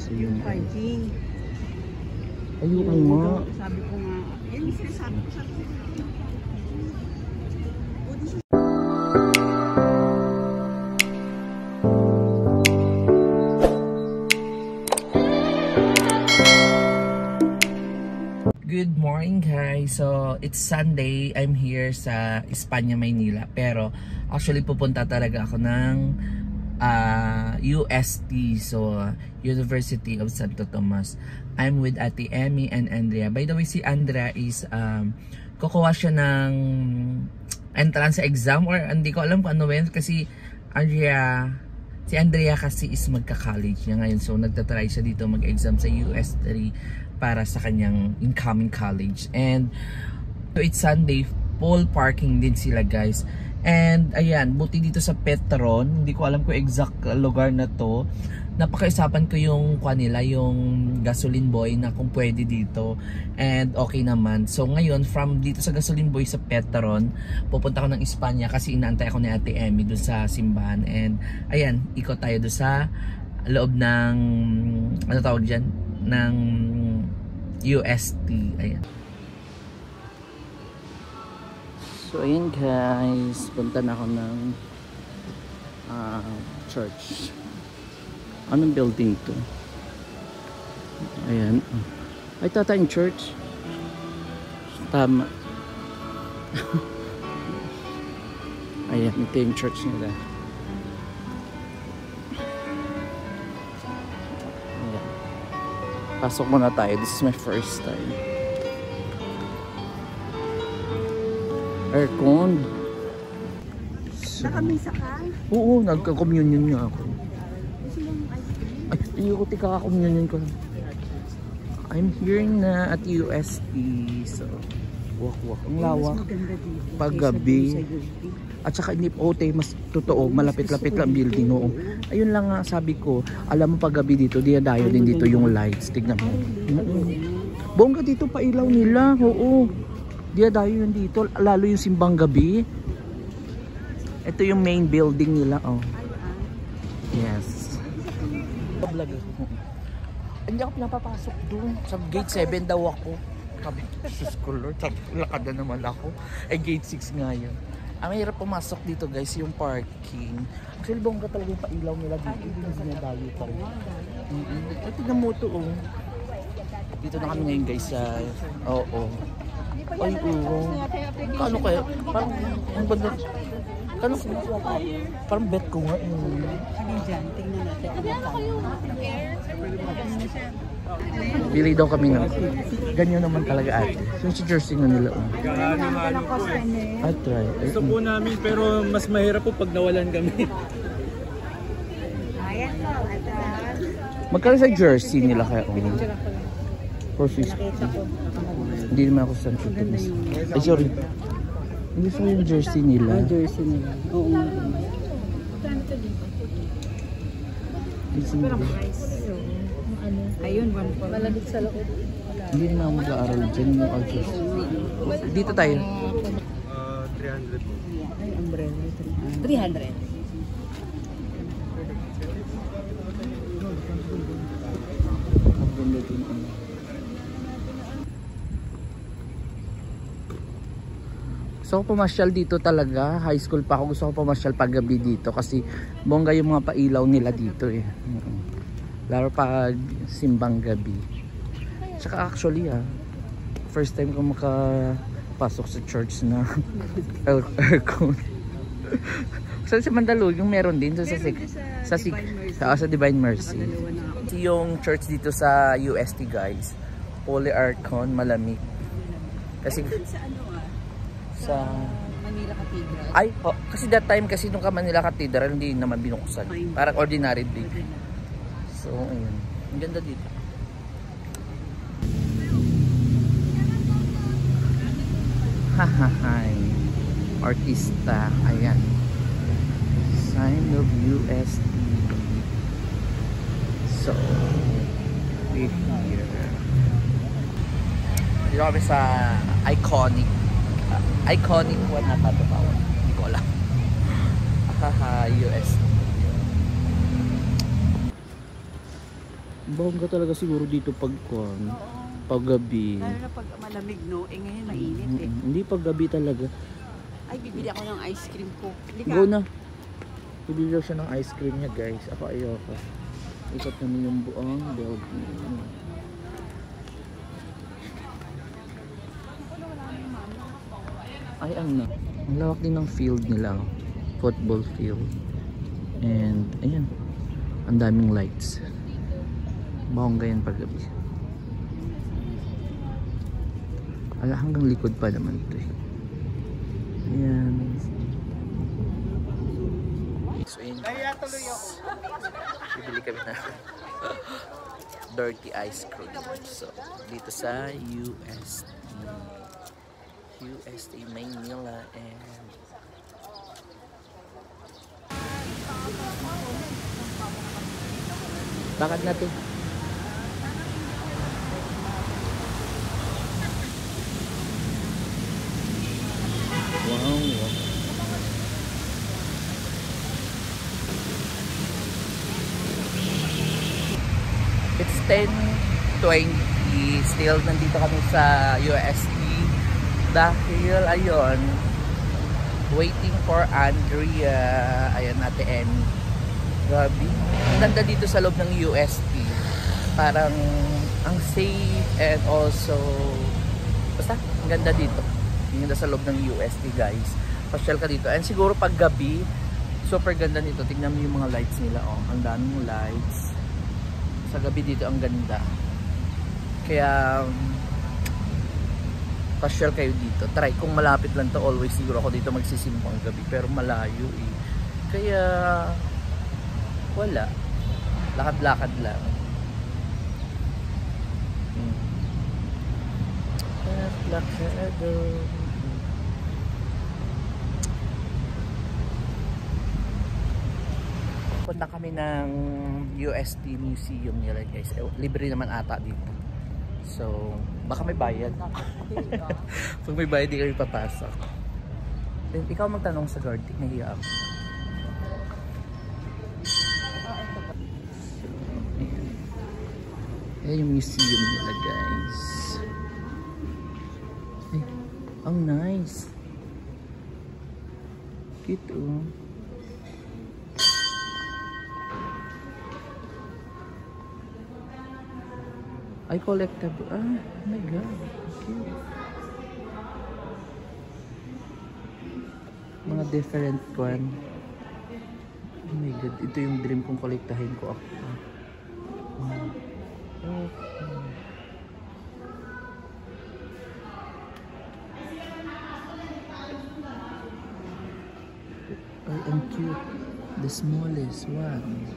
So yung parking. Ayun nga. Sabi ko nga, yan yung sinasabi ko sa Good morning guys. So it's Sunday. I'm here sa Espanya, Maynila. Pero actually pupunta talaga ako ng UST. So University of Santo Tomas. I'm with Ate Emmy and Andrea. By the way, si Andrea is kukuha siya ng entrance exam or hindi ko alam kung ano yun kasi si Andrea kasi is magka-college niya ngayon. So nagtatry siya dito mag-exam sa US3 para sa kanyang incoming college. And so it's Sunday, full parking din sila guys. And ayan, buti dito sa Petron, hindi ko alam kung exact lugar na to. Napakaisapan ko yung kanila, yung gasoline boy na kung pwede dito. And okay naman. So ngayon, from dito sa gasoline boy sa Petron, pupunta ako ng Espanya kasi inaantay ako ni Ate Emmy doon sa simbahan. And ayan, ikot tayo doon sa loob ng, ano tawag dyan? Ng UST. Ayan. So ayan guys, punta na ako ng church. Anong building to? Ayan. Ay, tata yung church. Tama. Ayan, ito yung church nila. Ayan. Pasok muna tayo. This is my first time. Aircon. So, nakamisa ka? Oo, nagka-communion nga ako. Ay, hindi ko tika-communion ko. I'm here na at UST. So, wak-wak. Ang lawak. Paggabi. At saka hindi po mas totoo, malapit-lapit lang building. Oo. Ayun lang nga sabi ko, alam mo paggabi dito, dinadayo din dito yung lights. Tignan mo. Bongga dito pa ilaw nila. Oo. Dinadayo yun dito, lalo yung simbang gabi. Ito yung main building nila. Oh. Yes. Hindi ako pinapapasok doon. Sa gate 7 daw ako. Sabi, sus ko Lord, lakad na naman ako. Eh gate 6 nga yun. Ang mahirap pumasok dito guys, yung parking. Actually bongga talaga yung pailaw nila dito. Hindi na sinadayo pa rin. Tignan mo ito oh. Dito na kami ngayon guys sa... Oo. Ay oo. Kano kaya? Parang ang banda. Kano parang bet ko nga. Sige dyan, tingnan natin. Bili daw kami ng ganyan naman talaga ate. Yung si jersey nga nila. I'll try. Gusto po namin pero mas mahirap po pag nawalan kami. Magkano sa jersey nila kaya? For 50. Hindi naman ako sa Tomas. Ay sorry. Hindi sa yung jersey nila. Jersey nila. Oo nga. Ayun, 1 malabit sa loob. Hindi naman ako mag-aaral dyan yung outfit. Dito tayo. 300 po. Ay, umbrella. 300. Gusto ko pumasyal dito talaga. High school pa ako. Gusto ko pumasyal paggabi dito kasi bongga yung mga pailaw nila dito eh. Lalo pag simbang gabi. Tsaka actually first time ko makapasok sa church na aircon. Sa Mandaluyong meron din sa Divine Mercy. Yung church dito sa UST guys, fully aircon, malamig. Kasi sa Manila Cathedral. Ay, kasi that time kasi nung Manila Cathedral hindi naman binuksan. Parang ordinary day. So, ayun. Ang ganda dito. Hahahay. Artista. Ayan. Sign of UST. So, we're here. Dito kami sa iconic one na tatapawin. Hindi ko alam. Haha, UST. Bongga talaga siguro dito pag paggabi. Lalo na pag malamig, no? Eh ngayon mainit eh. Hindi paggabi talaga. Ay, bibili ako ng ice cream ko. Hindi Go na. Bibili daw siya ng ice cream niya, guys. Ako ayoko. Ikot namin yung buong building. Ay, ang lawak din ng field nila. Football field. And, ayan. Ang daming lights. Bongga yan paggabi. Ala, hanggang likod pa naman ito eh. Ayan. So, ayan. Bibili kami na dirty ice cream. So, dito sa UST Maynila and bakit natin? Wow. It's 10:20. Still nandito kami sa UST dahil ayun, waiting for Andrea. Ayan, Ate Emmy. Grabe. Ang ganda dito sa loob ng UST. Parang ang safe and also basta ang ganda dito. Ang ganda sa loob ng UST, guys. Pasyal ka dito. And siguro pag gabi, super ganda nito. Tingnan mo yung mga lights nila. Oh, ang daming lights. Sa gabi dito ang ganda. Kaya pasyal kayo dito. Try kung malapit lang to, always siguro ako dito magsisimpang gabi. Pero malayo eh. Kaya wala. Lakad-lakad lang. Punta kami ng UST Museum nila, guys. Libre naman ata dito. So, baka may bayad. Pag may bayad, di kami papasok. Then, ikaw magtanong sa guard. Nahiya ako. Ayan yung museum nila, guys. Ay, ang nice. Cute, oh. Ay, collectible. Ah, oh my God. Cute. Mga different one. Oh my God. Ito yung dream kong kolektahin ko ako. Ay, ang cute. The smallest one.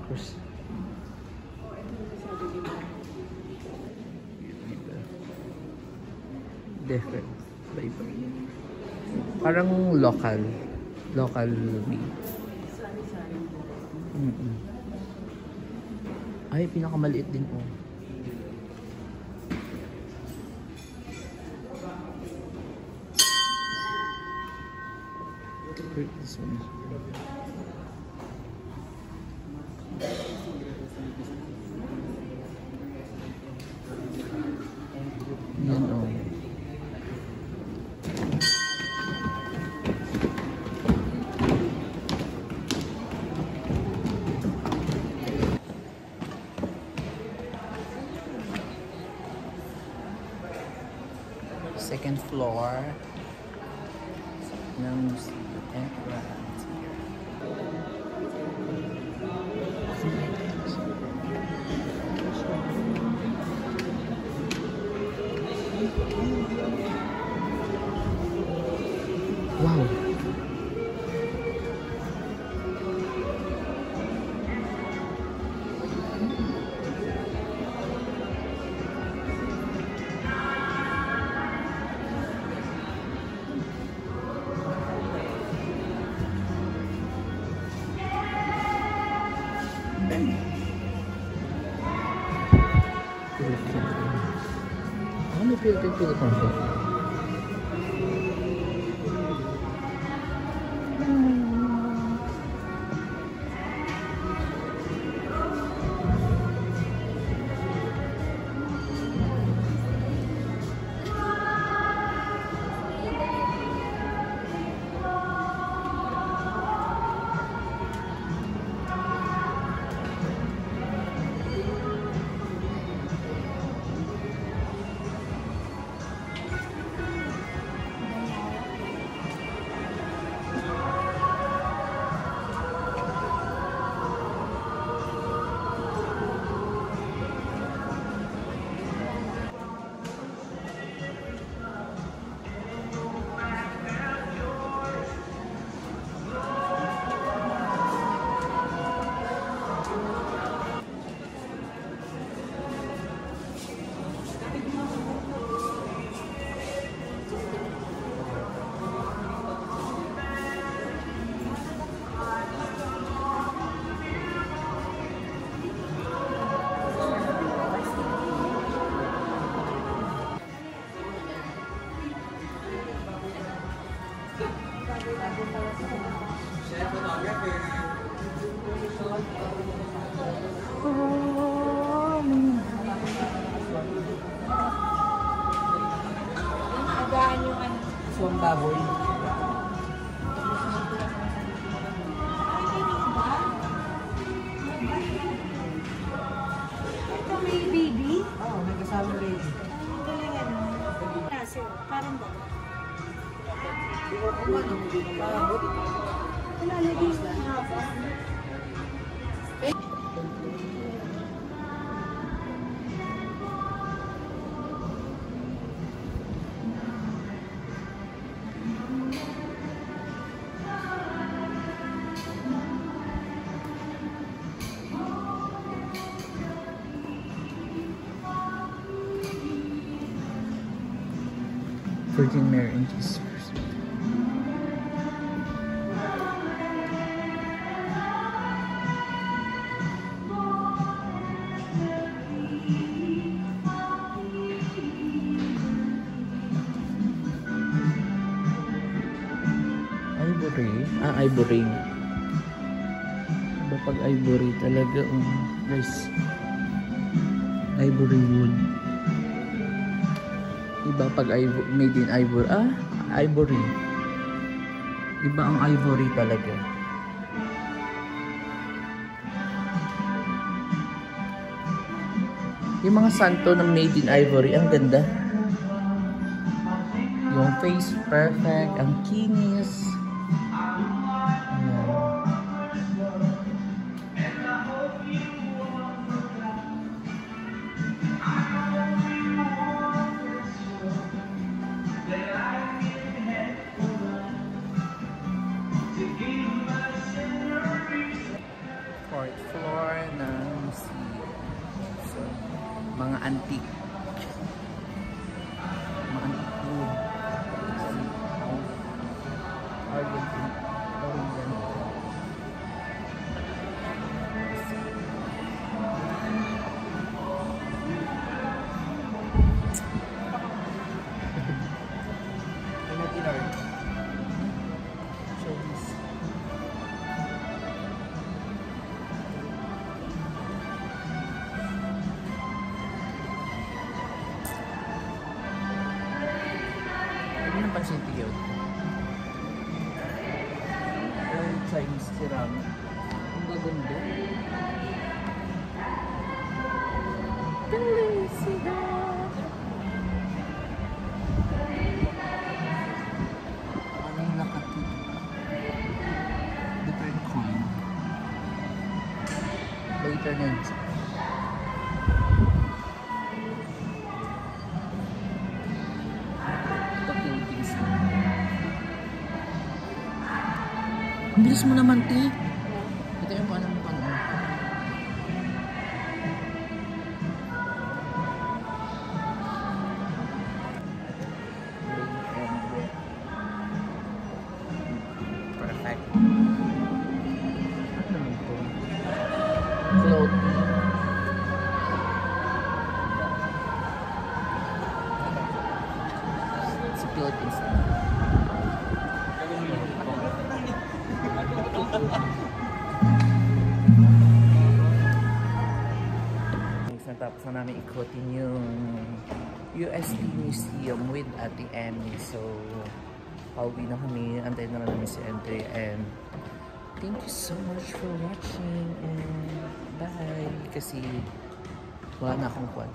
Of course. Different. Bye-bye. Parang local made. Ay, pinakamaliit din, oh. This one. Yan, oh. Second floor ng museum entrance. Wow. Ano Philippine Philippine? Agaan yung ano. Suwang baboy. Ito may baby. Oo, may kasama baby. Ang galing ano. Kaso, parang dagat. Wala na din sa haba. 14 Mary and Jesus. Ivory? Ah, ivory. Iba pag ivory talaga. Guys. Ivory wood. Iba pag made in ivory. Ah, ivory. Iba ang ivory talaga. Yung mga santo na made in ivory, ang ganda. Yung face perfect, ang kinis. Fourth floor ng museum. So, mga antique. Mga antique wood. Pansin tiyo. Chinese ceramic. Ang gaganda. Felicidad. Ano yung nakatid? Different coin. Later na yun. Ang bilis mo naman, te. Ito yung paano mo pang perfect. Ano naman po? Float. Sa Philippines. Natapos na namin ikotin yung UST Museum with Ate Emmy. So, pauwi na kami. Antayin na lang namin si Andre. And thank you so much for watching. And bye! Kasi wala na akong kwan.